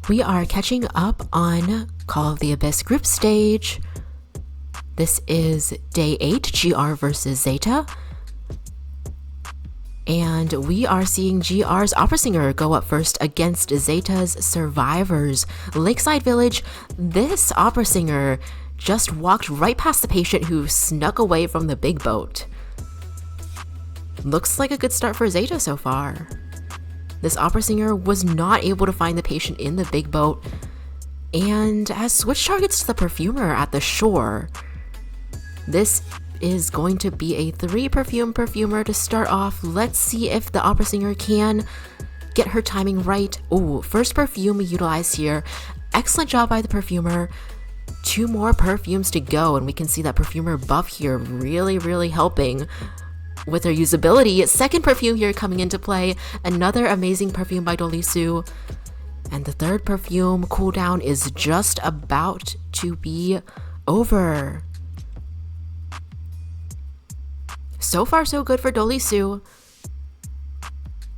We are catching up on Call of the Abyss group stage. This is day 8, GR versus Zeta. And we are seeing GR's Opera Singer go up first against Zeta's Survivors. Lakeside Village, this Opera Singer just walked right past the patient who snuck away from the big boat. Looks like a good start for Zeta so far. This Opera Singer was not able to find the patient in the big boat and has switched targets to the Perfumer at the shore. This is going to be a 3 Perfumer to start off. Let's see if the Opera Singer can get her timing right. Oh, first perfume utilized here. Excellent job by the Perfumer. 2 more perfumes to go, and we can see that Perfumer buff here really helping with her usability. Second perfume here coming into play. Another amazing perfume by Dolisu. And the third perfume cooldown is just about to be over. So far so good for Dolisu.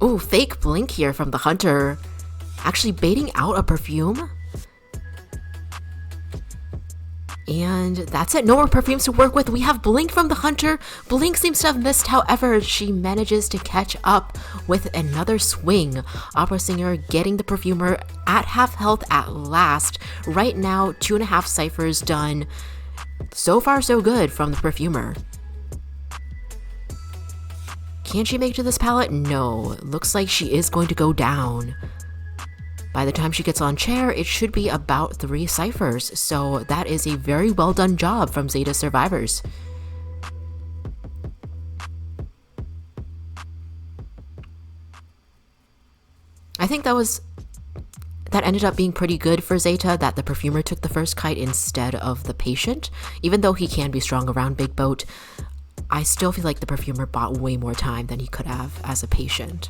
Ooh, fake blink here from the Hunter. Actually baiting out a perfume. And that's it. No more perfumes to work with. We have Blink from the Hunter. Blink seems to have missed. However, she manages to catch up with another swing. Opera Singer getting the Perfumer at half health at last. Right now, 2.5 ciphers done. So far, so good from the Perfumer. Can she make it to this pallet? No. Looks like she is going to go down. By the time she gets on chair, it should be about 3 ciphers, so that is a very well done job from Zeta Survivors. I think that ended up being pretty good for Zeta, that the Perfumer took the first kite instead of the patient. Even though he can be strong around Big Boat, I still feel like the Perfumer bought way more time than he could have as a patient.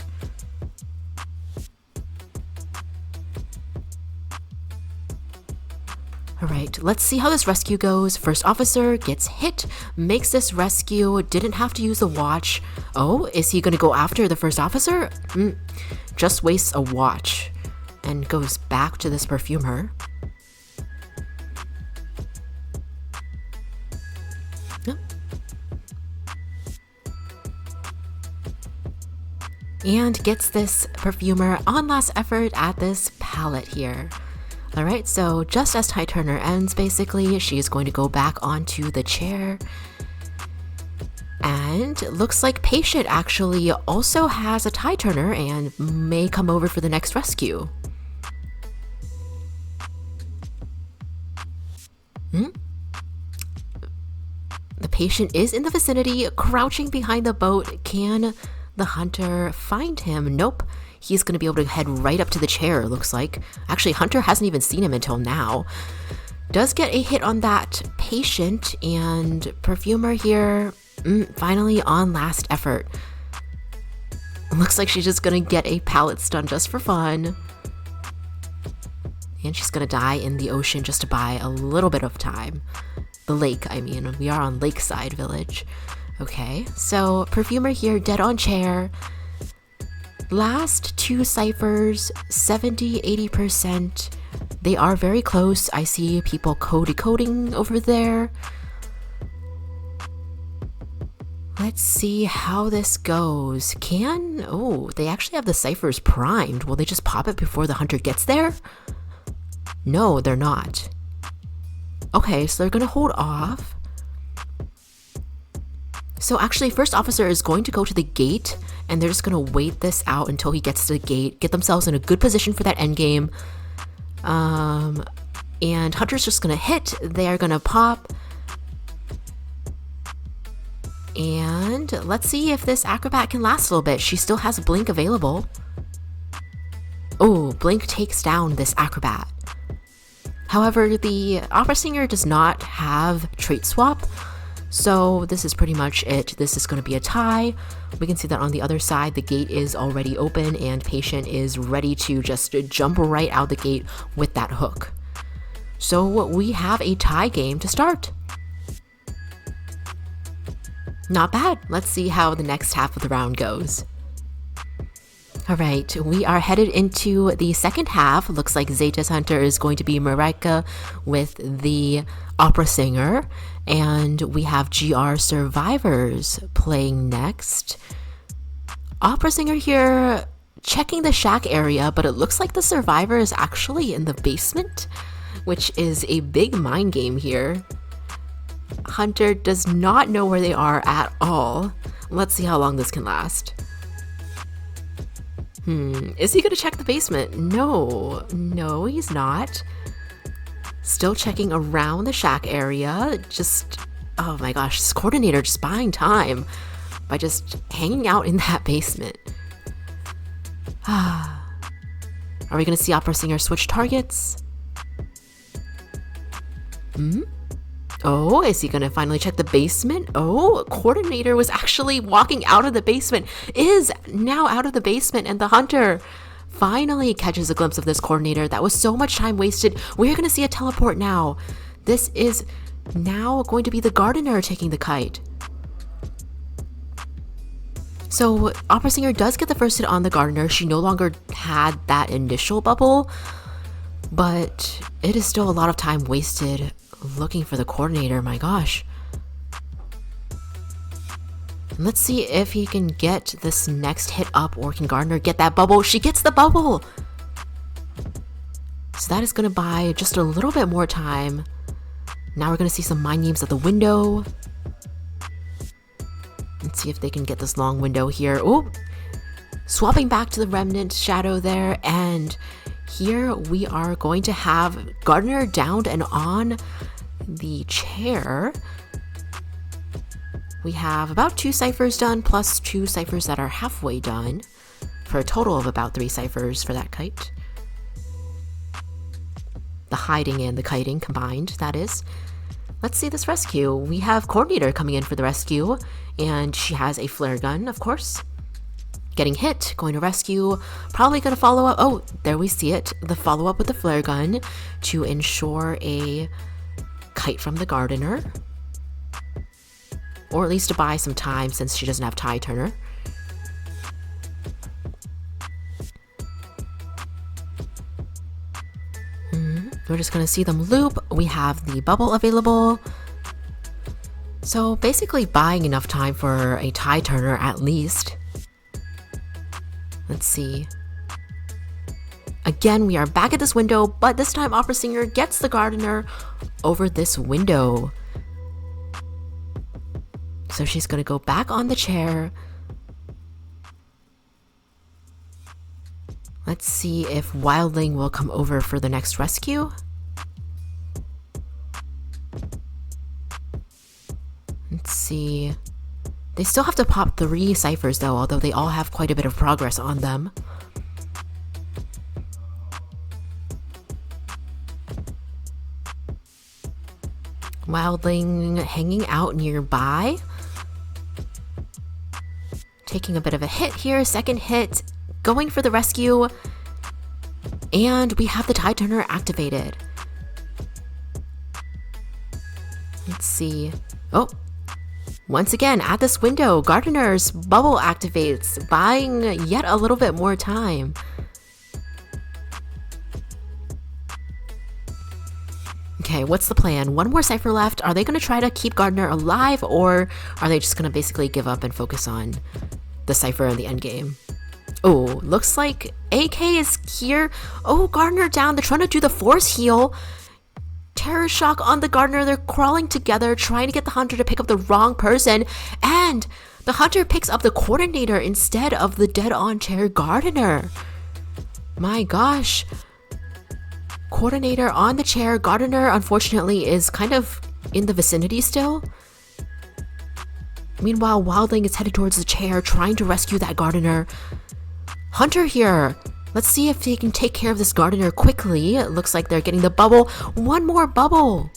Alright, let's see how this rescue goes. First officer gets hit, makes this rescue, didn't have to use the watch. Oh, is he gonna go after the first officer? Just wastes a watch and goes back to this Perfumer. And gets this Perfumer on last effort at this pallet here. Alright, so just as Tie Turner ends, basically, she is going to go back onto the chair. And looks like Patient actually also has a Tie Turner and may come over for the next rescue. The Patient is in the vicinity, crouching behind the boat. Can the Hunter find him? Nope. He's going to be able to head right up to the chair, looks like. Actually, Hunter hasn't even seen him until now. Does get a hit on that Patient, and Perfumer here, finally on last effort. Looks like she's just going to get a pallet stun just for fun. And she's going to die in the ocean just to buy a little bit of time. The lake, I mean. We are on Lakeside Village. Okay, so Perfumer here, dead on chair. Last 2 ciphers, 70-80%. They are very close. I see people decoding over there. Let's see how this goes. Oh, they actually have the ciphers primed. Will they just pop it before the Hunter gets there? No, they're not. Okay, so they're gonna hold off. So actually, first officer is going to go to the gate, and they're just going to wait this out until he gets to the gate, get themselves in a good position for that endgame. And Hunter's just going to hit. They are going to pop. And let's see if this Acrobat can last a little bit. She still has Blink available. Oh, Blink takes down this Acrobat. However, the Opera Singer does not have Trait Swap. So this is pretty much it. This is going to be a tie. We can see that on the other side, the gate is already open and Patient is ready to just jump right out the gate with that hook. So we have a tie game to start. Not bad. Let's see how the next half of the round goes. All right, we are headed into the second half. Looks like ZETA's Hunter is going to be Marika with the opera singer, and we have GR survivors playing next. Opera singer here checking the shack area, but it looks like the survivor is actually in the basement, which is a big mind game here. Hunter does not know where they are at all. Let's see how long this can last. Is he gonna check the basement? No, he's not. Still checking around the shack area. Just, oh my gosh, this coordinator just buying time by just hanging out in that basement. Are we gonna see opera singer switch targets? Oh, is he gonna finally check the basement? Oh, coordinator was actually walking out of the basement, is now out of the basement, and the hunter finally catches a glimpse of this coordinator. That was so much time wasted. We're gonna see a teleport now. This is now going to be the gardener taking the kite. So opera singer does get the first hit on the gardener. She no longer had that initial bubble, but it is still a lot of time wasted looking for the coordinator. My gosh. Let's see if he can get this next hit up, or can Gardner get that bubble? She gets the bubble! So that is going to buy just a little bit more time. Now we're going to see some mind games at the window. Let's see if they can get this long window here. Oh, swapping back to the remnant shadow there, and here we are going to have Gardner downed and on the chair. We have about 2 ciphers done, plus 2 ciphers that are halfway done, for a total of about 3 ciphers for that kite. The hiding and the kiting combined, that is. Let's see this rescue. We have coordinator coming in for the rescue, and she has a flare gun, of course. Getting hit, going to rescue, probably going to follow up. Oh, there we see it. The follow-up with the flare gun to ensure a kite from the gardener. Or at least to buy some time since she doesn't have tie turner. We're just going to see them loop. We have the bubble available. So basically buying enough time for a tie turner at least. Let's see. Again, we are back at this window, but this time opera singer gets the gardener over this window. So she's going to go back on the chair. Let's see if Wildling will come over for the next rescue. Let's see. They still have to pop 3 ciphers though, although they all have quite a bit of progress on them. Wildling hanging out nearby. Taking a bit of a hit here, second hit, going for the rescue, and we have the tie turner activated. Let's see. Oh, once again at this window, Gardener's bubble activates, buying yet a little bit more time. Okay, what's the plan? 1 more cipher left. Are they going to try to keep Gardner alive, or are they just going to basically give up and focus on the cipher and the end game? Oh, looks like AK is here. Oh, Gardner down. They're trying to do the force heal. Terror shock on the Gardner. They're crawling together, trying to get the hunter to pick up the wrong person. And the hunter picks up the coordinator instead of the dead-on chair Gardner. My gosh. Coordinator on the chair. Gardner, unfortunately, is kind of in the vicinity still. Meanwhile, Wildling is headed towards the chair, trying to rescue that Gardner. Hunter here. Let's see if he can take care of this Gardner quickly. It looks like they're getting the bubble. 1 more bubble.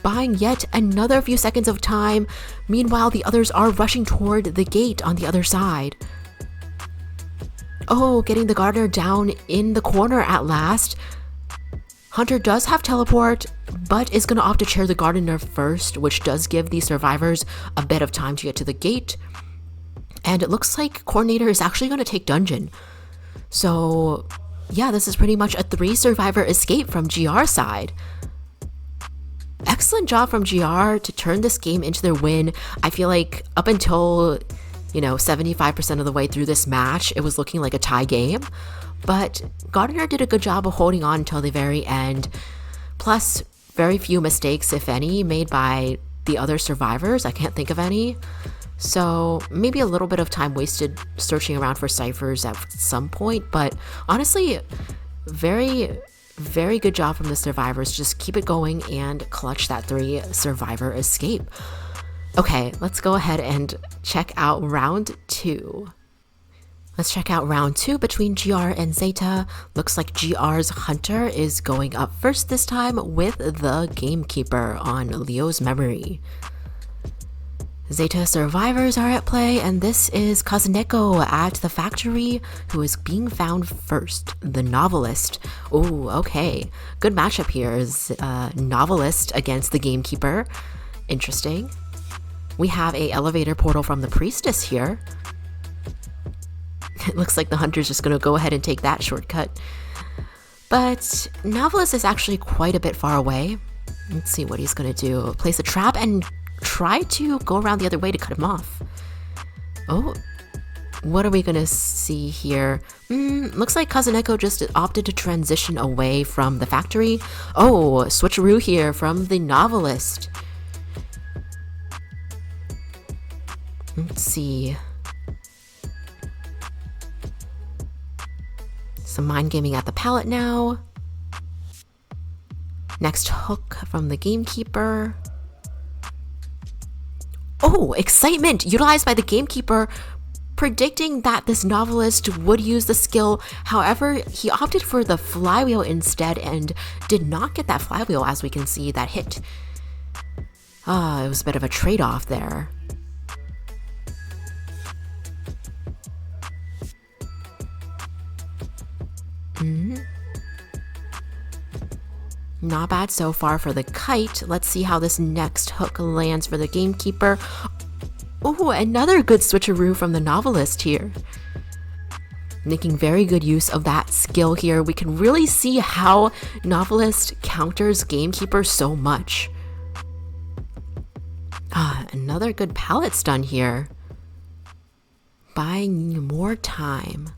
Buying yet another few seconds of time. Meanwhile, the others are rushing toward the gate on the other side. Oh, getting the Gardner down in the corner at last. Hunter does have teleport, but is going to opt to chair the Gardener first, which does give the survivors a bit of time to get to the gate. And it looks like Coordinator is actually going to take Dungeon. So yeah, this is pretty much a 3-survivor escape from GR's side. Excellent job from GR to turn this game into their win. I feel like up until, 75% of the way through this match, it was looking like a tie game. But Gardner did a good job of holding on until the very end. Plus, very few mistakes, if any, made by the other survivors. I can't think of any. So maybe a little bit of time wasted searching around for ciphers at some point. But honestly, very, very good job from the survivors. Just keep it going and clutch that 3-survivor escape. Okay, let's go ahead and check out round 2. Let's check out round 2 between GR and ZETA. Looks like GR's Hunter is going up first this time with the Gamekeeper on Leo's memory. ZETA survivors are at play, and this is Kazuneko at the factory, who is being found first, the Novelist. Oh, okay. Good matchup here is Novelist against the Gamekeeper. Interesting. We have a elevator portal from the Priestess here. It looks like the Hunter's just going to go ahead and take that shortcut. But Novelist is actually quite a bit far away. Let's see what he's going to do. Place a trap and try to go around the other way to cut him off. Oh, what are we going to see here? Looks like Kazuneko just opted to transition away from the factory. Oh, switcheroo here from the Novelist. Let's see. Some mind gaming at the pallet now. Next hook from the Gamekeeper. Oh, excitement utilized by the Gamekeeper, predicting that this Novelist would use the skill. However, he opted for the flywheel instead and did not get that flywheel, as we can see that hit. It was a bit of a trade-off there. Not bad so far for the kite. Let's see how this next hook lands for the Gamekeeper. Oh, another good switcheroo from the Novelist here. Making very good use of that skill here. We can really see how Novelist counters Gamekeeper so much. Another good pallet stun here. Buying more time.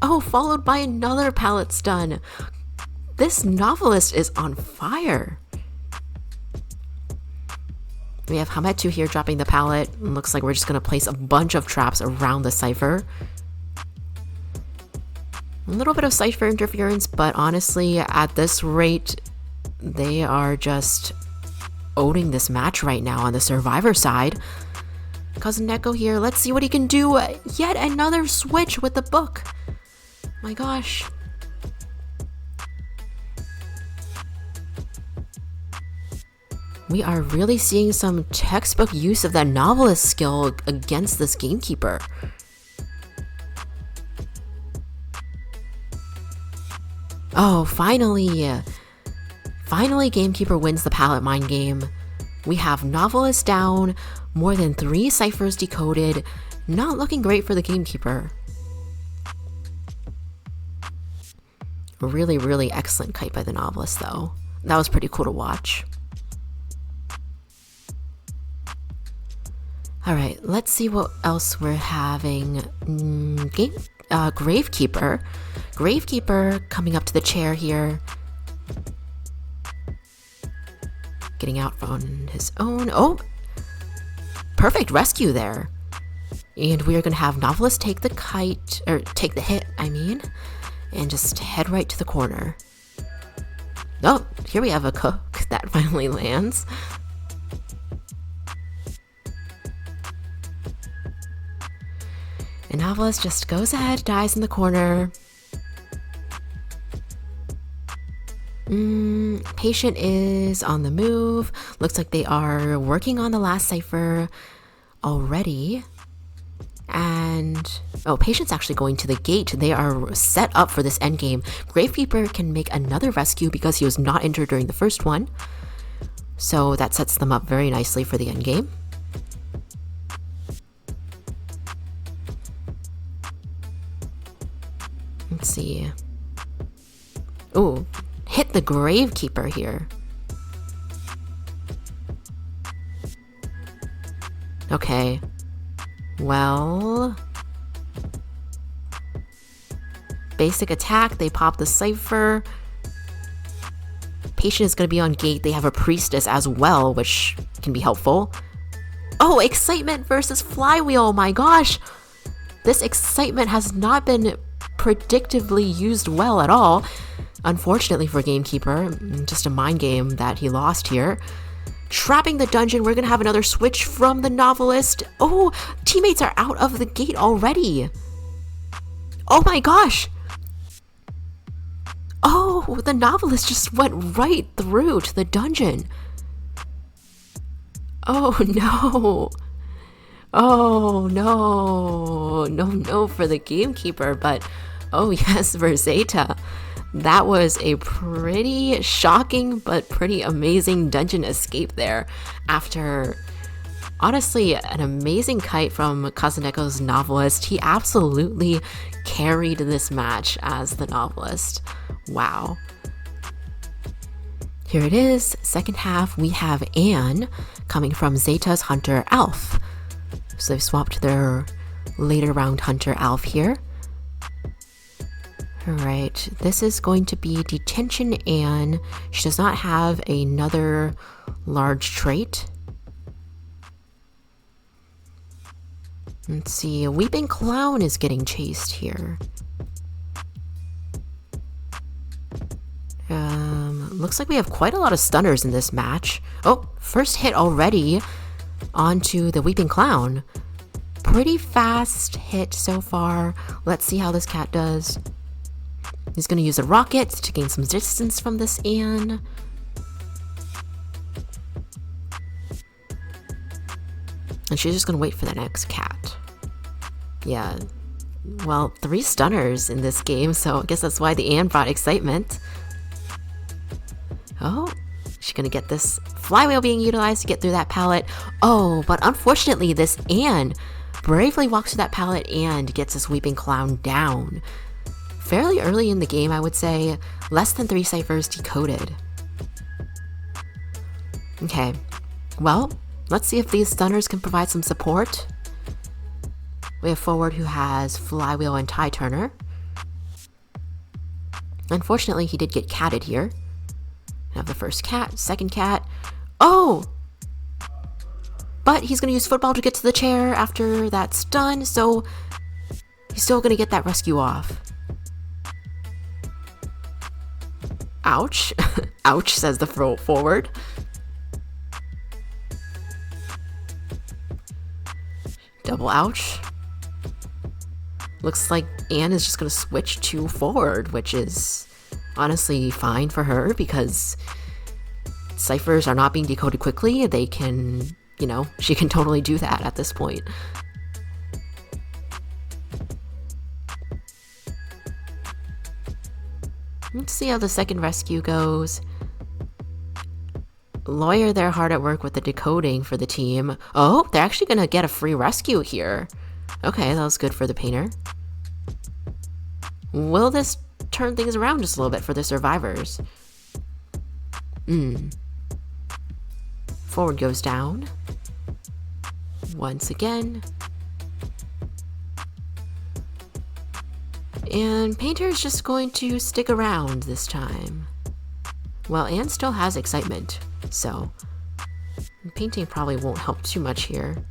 Oh, followed by another pallet stun. This Novelist is on fire. We have Hametu here dropping the pallet. Looks like we're just going to place a bunch of traps around the cipher. A little bit of cipher interference, but honestly, at this rate, they are just owning this match right now on the survivor side. Kazuneko here, let's see what he can do. Yet another switch with the book. My gosh. We are really seeing some textbook use of that Novelist skill against this Gamekeeper. Oh, finally. Finally, Gamekeeper wins the pallet mine game. We have Novelist down, more than 3 ciphers decoded. Not looking great for the Gamekeeper. Really, really excellent kite by the Novelist, though. That was pretty cool to watch. Alright, let's see what else we're having. Gravekeeper. Gravekeeper coming up to the chair here. Getting out on his own. Oh! Perfect rescue there. And we are going to have Novelist take the kite, or take the hit, I mean. And just head right to the corner. Oh, here we have a cook that finally lands. And Novelist just goes ahead, dies in the corner. Patient is on the move. Looks like they are working on the last cipher already. And Patient's actually going to the gate. They are set up for this endgame. Gravekeeper can make another rescue because he was not injured during the first one. So that sets them up very nicely for the endgame. Let's see. Ooh, hit the Gravekeeper here. Okay. Well, basic attack, they pop the Cypher. Patient is going to be on gate. They have a Priestess as well, which can be helpful. Oh, Excitement versus Flywheel, my gosh! This Excitement has not been predictively used well at all. Unfortunately for Gamekeeper, just a mind game that he lost here. Trapping the dungeon, we're going to have another switch from the Novelist. Oh, teammates are out of the gate already. Oh my gosh! Oh, the Novelist just went right through to the dungeon. Oh no. Oh no. No for the Gamekeeper, but oh yes for ZETA. That was a pretty shocking but pretty amazing dungeon escape there after honestly an amazing kite from Kazuneko's Novelist. He absolutely carried this match as the Novelist. Wow. Here it is, second half, we have Anne coming from ZETA's Hunter Alf. So they've swapped their later round Hunter Alf here. Alright, this is going to be Detention Anne. She does not have another large trait. Let's see, a Weeping Clown is getting chased here. Looks like we have quite a lot of stunners in this match. Oh, first hit already onto the Weeping Clown. Pretty fast hit so far. Let's see how this cat does. He's going to use a rocket to gain some distance from this Anne. And she's just going to wait for the next cat. Yeah. Well, 3 stunners in this game, so I guess that's why the Anne brought excitement. Oh, she's going to get this Flywheel being utilized to get through that pallet. Oh, but unfortunately, this Anne bravely walks through that pallet and gets this Weeping Clown down. Fairly early in the game, I would say. Less than 3 ciphers decoded. Okay, well, let's see if these stunners can provide some support. We have forward who has Flywheel and Tie Turner. Unfortunately, he did get catted here. We have the first cat, second cat. Oh! But he's going to use football to get to the chair after that's done, so he's still going to get that rescue off. Ouch. Ouch, says the forward. Double ouch. Looks like Anne is just going to switch to forward, which is honestly fine for her because ciphers are not being decoded quickly. They can, you know, she can totally do that at this point. Let's see how the second rescue goes. Lawyer, they're hard at work with the decoding for the team. Oh, they're actually going to get a free rescue here. Okay, that was good for the painter. Will this turn things around just a little bit for the survivors? Forward goes down. Once again. And Painter is just going to stick around this time. Well, Anne still has excitement, so painting probably won't help too much here.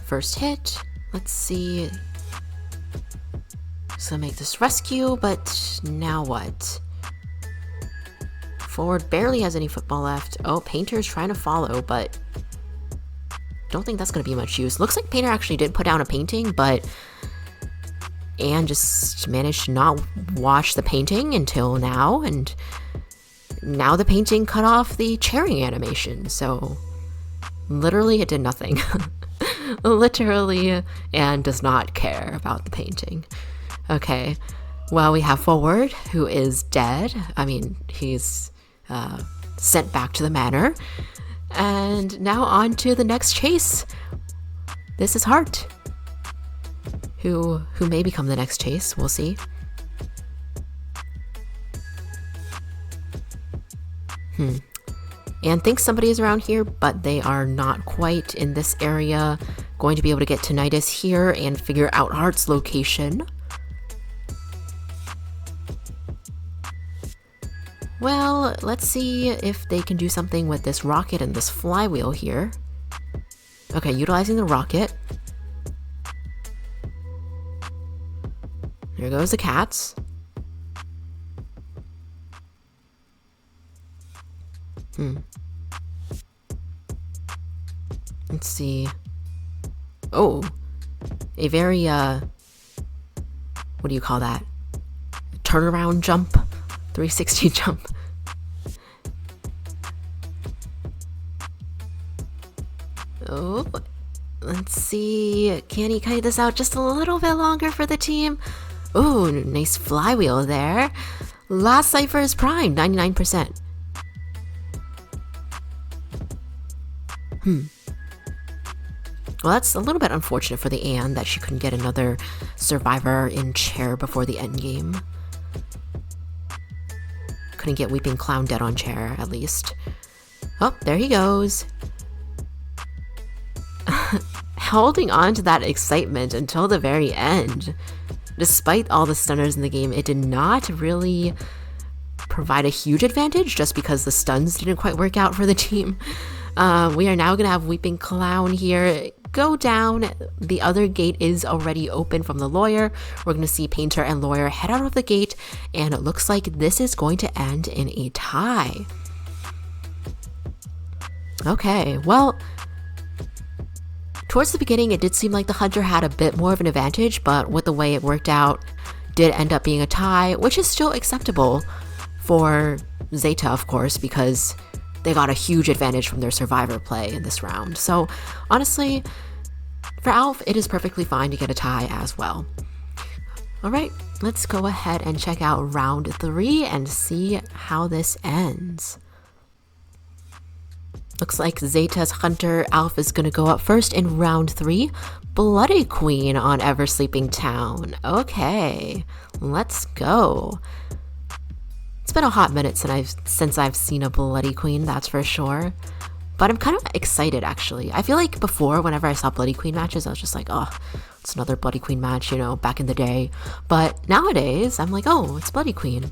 First hit. Let's see. So make this rescue, but now what? Forward barely has any football left. Oh, Painter's trying to follow, but don't think that's going to be much use. Looks like Painter actually did put down a painting, but Anne just managed to not watch the painting until now, and now the painting cut off the chairing animation, so literally it did nothing. Literally, Anne does not care about the painting. Okay, well, we have forward, who is dead. I mean, he's sent back to the manor. And now on to the next chase. this is Hart, who may become the next Chase. We'll see. And thinks somebody is around here, but they are not quite in this area. Going to be able to get tinnitus here and figure out Hart's location. Well, let's see if they can do something with this rocket and this flywheel here. Okay, utilizing the rocket. There goes the cats. Let's see. Oh, a very, what do you call that? Turnaround jump? 360 jump. Oh, let's see. Can he kite this out just a little bit longer for the team? Oh, nice flywheel there. Last cipher is prime, 99%. Well, that's a little bit unfortunate for the Anne that she couldn't get another survivor in chair before the end game. Couldn't get Weeping Clown dead on chair, at least. Oh, there he goes. Holding on to that excitement until the very end. Despite all the stunners in the game, it did not really provide a huge advantage just because the stuns didn't quite work out for the team. We are now going to have Weeping Clown here go down. The other gate is already open from the lawyer. We're going to see Painter and Lawyer head out of the gate, and it looks like this is going to end in a tie. Okay, well, towards the beginning, it did seem like the Hunter had a bit more of an advantage, but with the way it worked out, did end up being a tie, which is still acceptable for Zeta, of course, because they got a huge advantage from their survivor play in this round. So honestly, for Alf, it is perfectly fine to get a tie as well. All right, let's go ahead and check out round 3 and see how this ends. Looks like Zeta's Hunter Alf is going to go up first in round 3. Bloody Queen on Ever Sleeping Town. Okay, let's go. It's been a hot minute since I've seen a Bloody Queen, that's for sure. But I'm kind of excited, actually. I feel like before, whenever I saw Bloody Queen matches, I was just like, oh, it's another Bloody Queen match, you know, back in the day. But nowadays, I'm like, oh, it's Bloody Queen.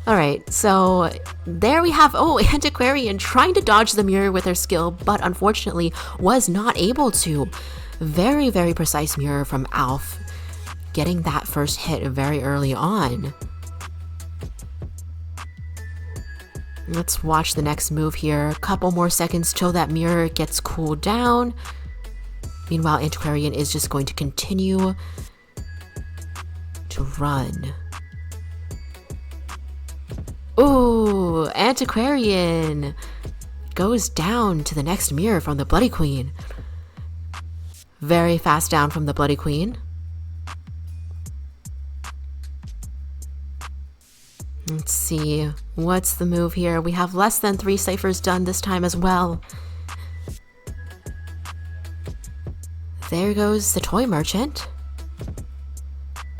Alright, so there we have, oh, Antiquarian trying to dodge the mirror with her skill, but unfortunately was not able to. Very, very precise mirror from Alf, getting that first hit very early on. Let's watch the next move here. A couple more seconds till that mirror gets cooled down. Meanwhile, Antiquarian is just going to continue to run. Ooh, Antiquarian goes down to the next mirror from the Bloody Queen. Very fast down from the Bloody Queen. Let's see, what's the move here? We have less than 3 ciphers done this time as well. There goes the Toy Merchant.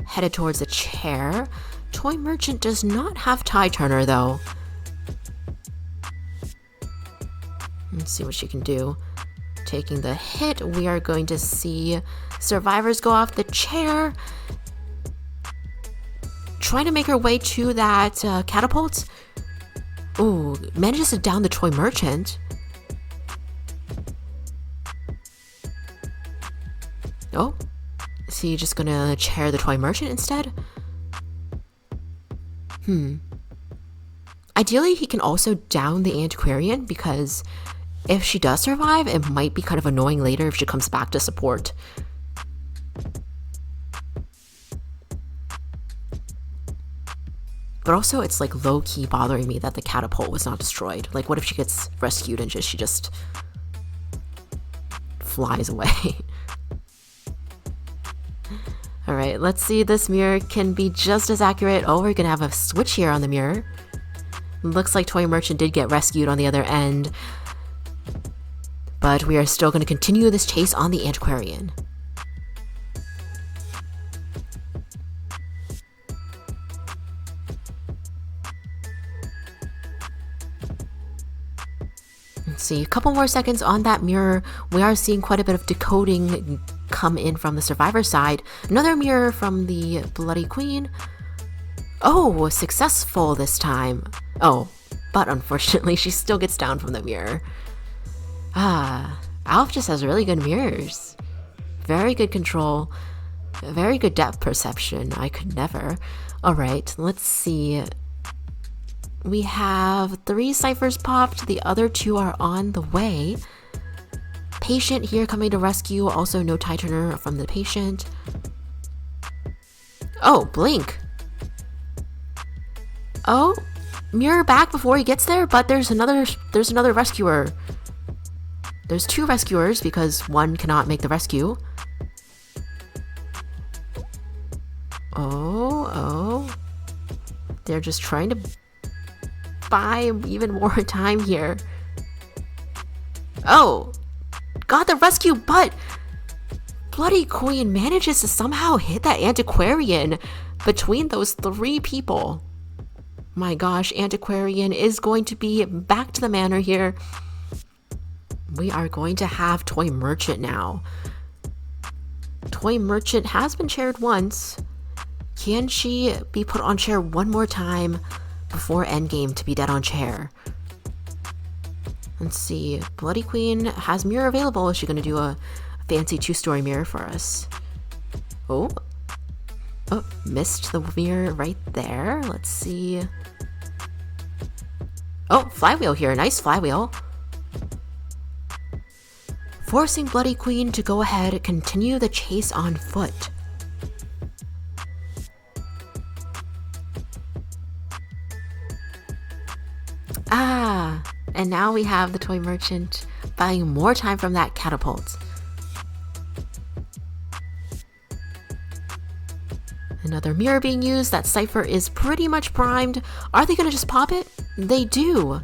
Headed towards a chair. Toy Merchant does not have Tie Turner though. Let's see what she can do. Taking the hit, we are going to see survivors go off the chair. Trying to make her way to that catapult. Ooh, manages to down the Toy Merchant. Oh, is he just gonna chair the Toy Merchant instead? Ideally, he can also down the Antiquarian, because if she does survive, it might be kind of annoying later if she comes back to support. But also, it's like low-key bothering me that the catapult was not destroyed. Like, what if she gets rescued and she just flies away? Alright, let's see if this mirror can be just as accurate. Oh, we're gonna have a switch here on the mirror. Looks like Toy Merchant did get rescued on the other end. but we are still going to continue this chase on the antiquarian. Let's see, a couple more seconds on that mirror. We are seeing quite a bit of decoding come in from the survivor side. Another mirror from the Bloody Queen. Oh, successful this time. Oh, but unfortunately she still gets down from the mirror. Alf just has really good mirrors. Very good control. Very good depth perception. I could never. Alright, let's see. We have 3 ciphers popped. The other 2 are on the way. Patient here coming to rescue. Also no tie turner from the patient. Oh, blink. Oh, mirror back before he gets there, but there's another rescuer. There's 2 rescuers because one cannot make the rescue. Oh. They're just trying to buy even more time here. Oh, got the rescue, but Bloody Queen manages to somehow hit that antiquarian between those 3 people. My gosh, antiquarian is going to be back to the manor here. We are going to have Toy Merchant now. Toy Merchant has been chaired once. Can she be put on chair one more time before endgame to be dead on chair? Let's see. Bloody Queen has mirror available. Is she going to do a fancy 2-story mirror for us? Oh, missed the mirror right there. Let's see. Oh, flywheel here. Nice flywheel. Forcing Bloody Queen to go ahead and continue the chase on foot. And now we have the Toy Merchant buying more time from that catapult. Another mirror being used. That cipher is pretty much primed. Are they going to just pop it? They do.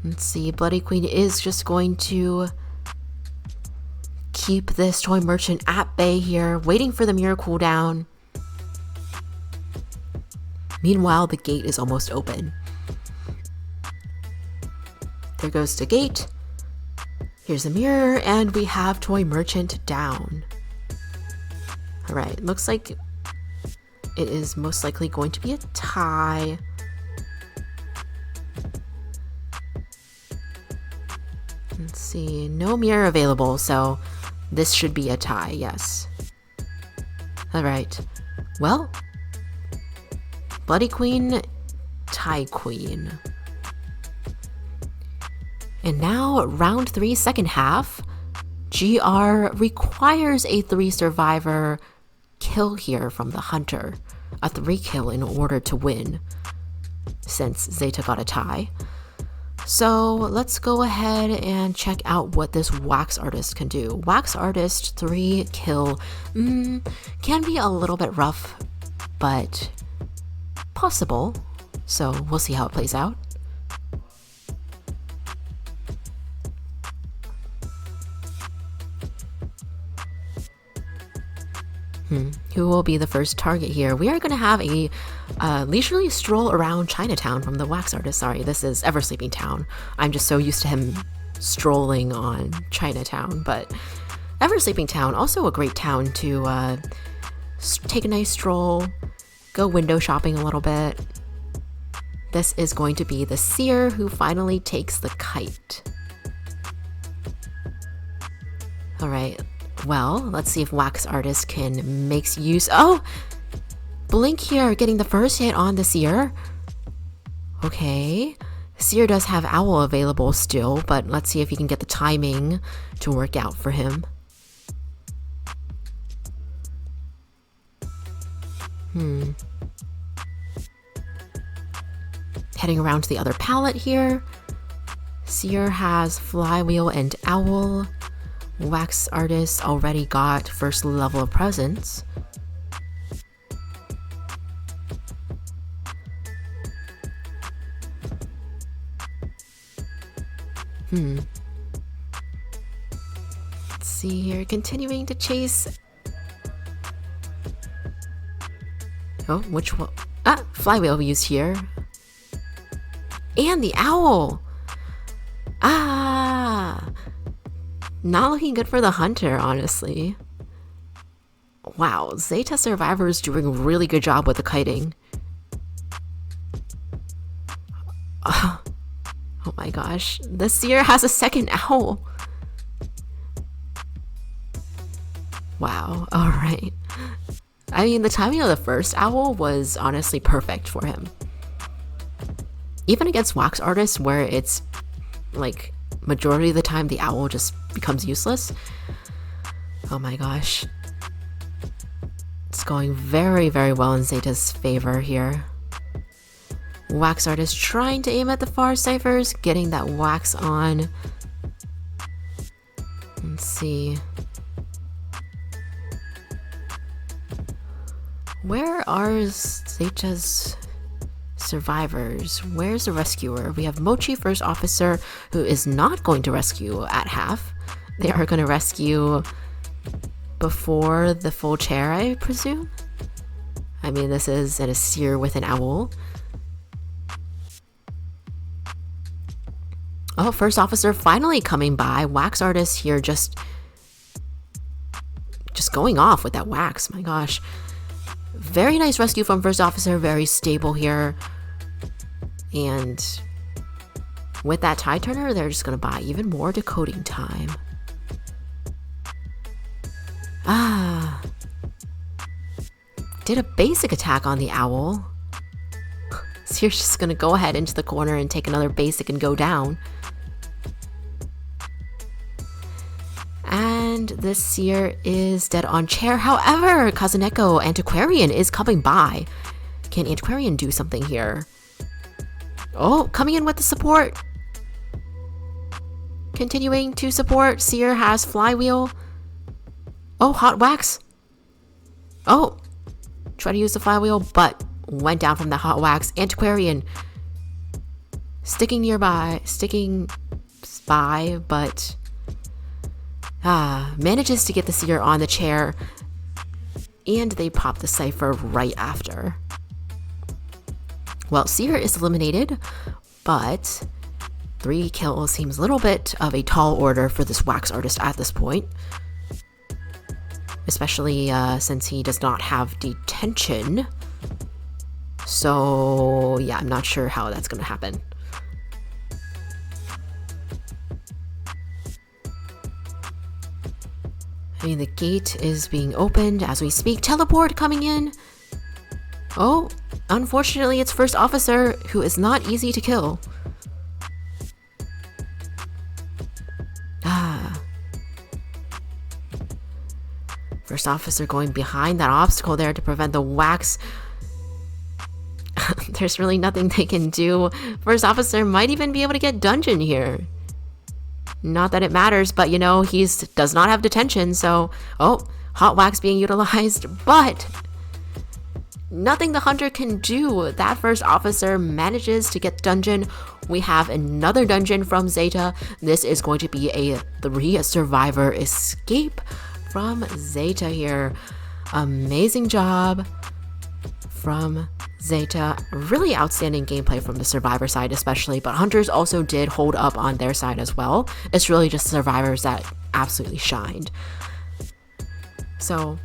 Let's see. Bloody Queen is just going to keep this Toy Merchant at bay here, waiting for the mirror cooldown. Meanwhile, the gate is almost open. There goes the gate. Here's the mirror, and we have Toy Merchant down. Alright, looks like it is most likely going to be a tie. Let's see, no mirror available, so this should be a tie, yes. Alright, well, Bloody Queen, tie Queen. And now, round 3, second half. GR requires a 3 survivor kill here from the hunter. A 3 kill in order to win, since Zeta got a tie. So let's go ahead and check out what this Wax Artist can do. Wax Artist 3 kill can be a little bit rough, but possible. So we'll see how it plays out. Who will be the first target here? We are going to have a leisurely stroll around Chinatown from the Wax Artist. Sorry, this is Ever Sleeping Town. I'm just so used to him strolling on Chinatown, but Ever Sleeping Town, also a great town to take a nice stroll, go window shopping a little bit. This is going to be the seer who finally takes the kite. All right. Well, let's see if Wax Artist can make use. Oh, Blink here getting the first hit on the Seer. Okay, Seer does have Owl available still, but let's see if he can get the timing to work out for him. Heading around to the other palette here. Seer has Flywheel and Owl. Wax Artist already got first level of presence. Let's see here, continuing to chase. Oh, which one? Ah, flywheel we used here. And the owl! Ah! Not looking good for the hunter, honestly. Wow, Zeta Survivor is doing a really good job with the kiting. Oh my gosh, the seer has a second owl. Wow, alright. I mean, the timing of the first owl was honestly perfect for him. Even against wax artists, where it's like majority of the time the owl just becomes useless. Oh my gosh. It's going very, very well in Zeta's favor here. Wax artist trying to aim at the far ciphers, getting that wax on. Let's see. Where are Zeta's survivors? Where's the rescuer? We have Mochi, first officer, who is not going to rescue at half. They are going to rescue before the full chair, I presume. I mean, this is a seer with an owl. Oh, first officer finally coming by. Wax artist here just going off with that wax. My gosh. Very nice rescue from first officer. Very stable here. And with that tie turner, they're just going to buy even more decoding time. Ah. Did a basic attack on the owl. Seer's just going to go ahead into the corner and take another basic and go down. And this seer is dead on chair. However, Kazuneko Antiquarian is coming by. Can Antiquarian do something here? Oh, coming in with the support. Continuing to support. Seer has flywheel. Oh, hot wax. Oh, try to use the flywheel, but went down from the hot wax. Antiquarian sticking by, but manages to get the seer on the chair, and they pop the cipher right after. Well, seer is eliminated, but 3 kills seems a little bit of a tall order for this wax artist at this point, especially since he does not have detention. So yeah, I'm not sure how that's going to happen. I mean, the gate is being opened as we speak. Teleport coming in. Oh, unfortunately, it's first officer, who is not easy to kill. First officer going behind that obstacle there to prevent the wax. There's really nothing they can do. First officer might even be able to get dungeon here. Not that it matters, but you know, does not have detention, so... Oh, hot wax being utilized, but... nothing the hunter can do. That first officer manages to get dungeon. We have another dungeon from Zeta. This is going to be a 3 survivor escape from Zeta here. Amazing job from Zeta. Really outstanding gameplay from the survivor side especially, but hunters also did hold up on their side as well. It's really just survivors that absolutely shined. So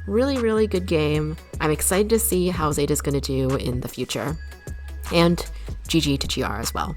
really, really good game. I'm excited to see how Zeta's going to do in the future. And GG to GR as well.